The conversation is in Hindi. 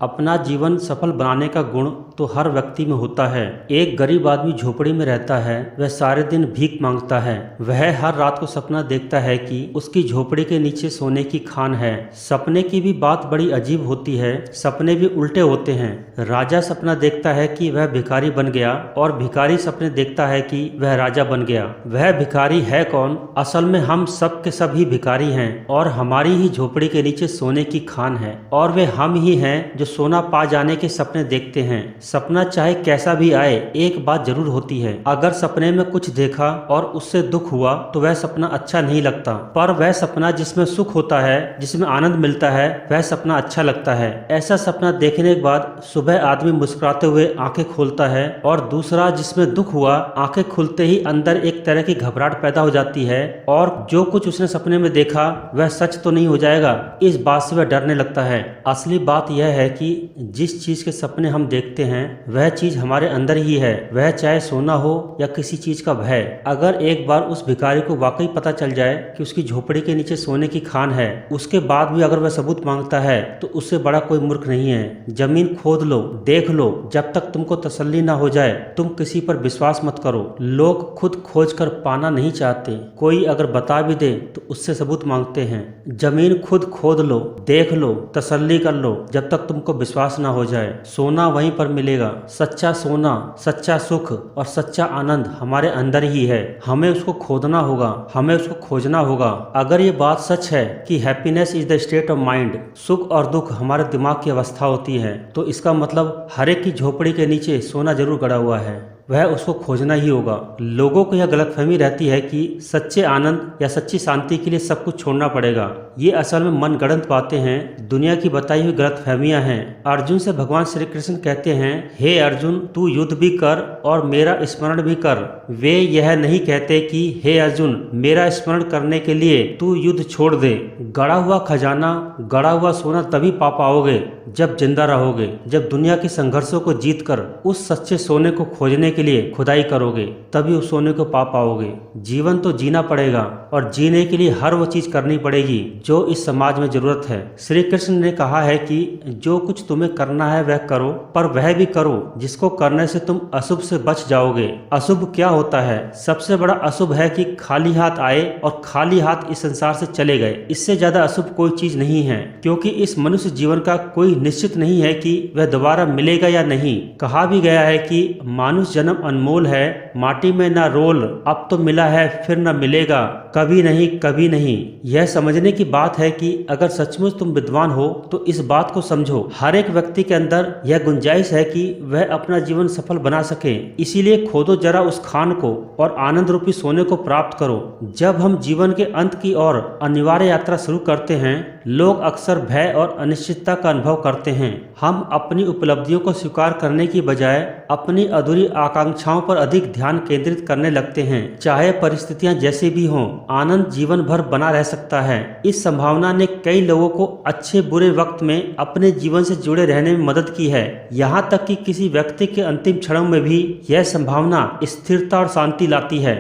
अपना जीवन सफल बनाने का गुण तो हर व्यक्ति में होता है। एक गरीब आदमी झोपड़ी में रहता है, वह सारे दिन भीख मांगता है। वह हर रात को सपना देखता है कि उसकी झोपड़ी के नीचे सोने की खान है। सपने की भी बात बड़ी अजीब होती है, सपने भी उल्टे होते हैं। राजा सपना देखता है कि वह भिखारी बन गया और भिखारी सपने देखता है कि वह राजा बन गया। वह भिखारी है कौन? असल में हम सब के सब ही भिखारी हैं और हमारी ही झोपड़ी के नीचे सोने की खान है, और वे हम ही हैं जो सोना पा जाने के सपने देखते हैं। सपना चाहे कैसा भी आए, एक बात जरूर होती है, अगर सपने में कुछ देखा और उससे दुख हुआ तो वह सपना अच्छा नहीं लगता। पर वह सपना जिसमें सुख होता है, जिसमें आनंद मिलता है, वह सपना अच्छा लगता है। ऐसा सपना देखने के बाद सुबह आदमी मुस्कुराते हुए आंखें खोलता है, और दूसरा जिसमें दुख हुआ, आंखें खुलते ही अंदर एक तरह की घबराहट पैदा हो जाती है और जो कुछ उसने सपने में देखा वह सच तो नहीं हो जाएगा, इस बात से वह डरने लगता है। असली बात यह है कि जिस चीज के सपने हम देखते हैं वह चीज हमारे अंदर ही है, वह चाहे सोना हो या किसी चीज का भय। अगर एक बार उस भिखारी को वाकई पता चल जाए कि उसकी झोपड़ी के नीचे सोने की खान है, उसके बाद भी अगर वह सबूत मांगता है तो उससे बड़ा कोई मूर्ख नहीं है। जमीन खोद लो, देख लो, जब तक तुमको तसल्ली ना हो जाए तुम किसी पर विश्वास मत करो। लोग खुद खोज कर पाना नहीं चाहते, कोई अगर बता भी दे तो उससे सबूत मांगते हैं। जमीन खुद खोद लो, देख लो, तसल्ली कर लो, जब तक तुमको विश्वास ना हो जाए। सोना वहीं पर मिलेगा। सच्चा सोना, सच्चा सुख और सच्चा आनंद हमारे अंदर ही है। हमें उसको खोदना होगा, हमें उसको खोजना होगा। अगर ये बात सच है कि happiness is the state of mind, सुख और दुख हमारे दिमाग की अवस्था होती है, तो इसका मतलब हर एक की झोपड़ी के नीचे सोना जरूर गड़ा हुआ है, वह उसको खोजना ही होगा। लोगों को यह गलतफहमी रहती है कि सच्चे आनंद या सच्ची शांति के लिए सब कुछ छोड़ना पड़ेगा। ये असल में मनगढ़ंत बातें हैं, दुनिया की बताई हुई गलतफहमियां हैं। अर्जुन से भगवान श्री कृष्ण कहते हैं, हे अर्जुन, तू युद्ध भी कर और मेरा स्मरण भी कर। वे यह नहीं कहते कि हे अर्जुन, मेरा स्मरण करने के लिए तू युद्ध छोड़ दे। गड़ा हुआ खजाना, गड़ा हुआ सोना तभी पा पाओगे जब जिंदा रहोगे, जब दुनिया के संघर्षों को जीत कर उस सच्चे सोने को खोजने के लिए खुदाई करोगे, तभी उस सोने को पा पाओगे। जीवन तो जीना पड़ेगा और जीने के लिए हर वो चीज करनी पड़ेगी जो इस समाज में जरूरत है। श्री कृष्ण ने कहा है कि जो कुछ तुम्हें करना है वह करो, पर वह भी करो जिसको करने से तुम अशुभ से बच जाओगे। अशुभ क्या होता है? सबसे बड़ा अशुभ है कि खाली हाथ आए और खाली हाथ इस संसार से चले गए। इससे ज्यादा अशुभ कोई चीज नहीं है, क्योंकि इस मनुष्य जीवन का कोई निश्चित नहीं है कि वह दोबारा मिलेगा या नहीं। कहा भी गया है कि मानुष जन्म अनमोल है, माटी में ना रोल, अब तो मिला है फिर न मिलेगा, कभी नहीं कभी नहीं। यह समझने की बात है कि अगर सचमुच तुम विद्वान हो तो इस बात को समझो, हर एक व्यक्ति के अंदर यह गुंजाइश है कि वह अपना जीवन सफल बना सके। इसीलिए खोदो जरा उस खान को और आनंद रूपी सोने को प्राप्त करो। जब हम जीवन के अंत की ओर अनिवार्य यात्रा शुरू करते हैं, लोग अक्सर भय और अनिश्चितता का अनुभव करते हैं। हम अपनी उपलब्धियों को स्वीकार करने की बजाय अपनी अधूरी आकांक्षाओं पर अधिक ध्यान केंद्रित करने लगते हैं। चाहे परिस्थितियां जैसी भी हों, आनंद जीवन भर बना रह सकता है। इस संभावना ने कई लोगों को अच्छे बुरे वक्त में अपने जीवन से जुड़े रहने में मदद की है। यहाँ तक कि किसी व्यक्ति के अंतिम क्षणों में भी यह संभावना स्थिरता और शांति लाती है।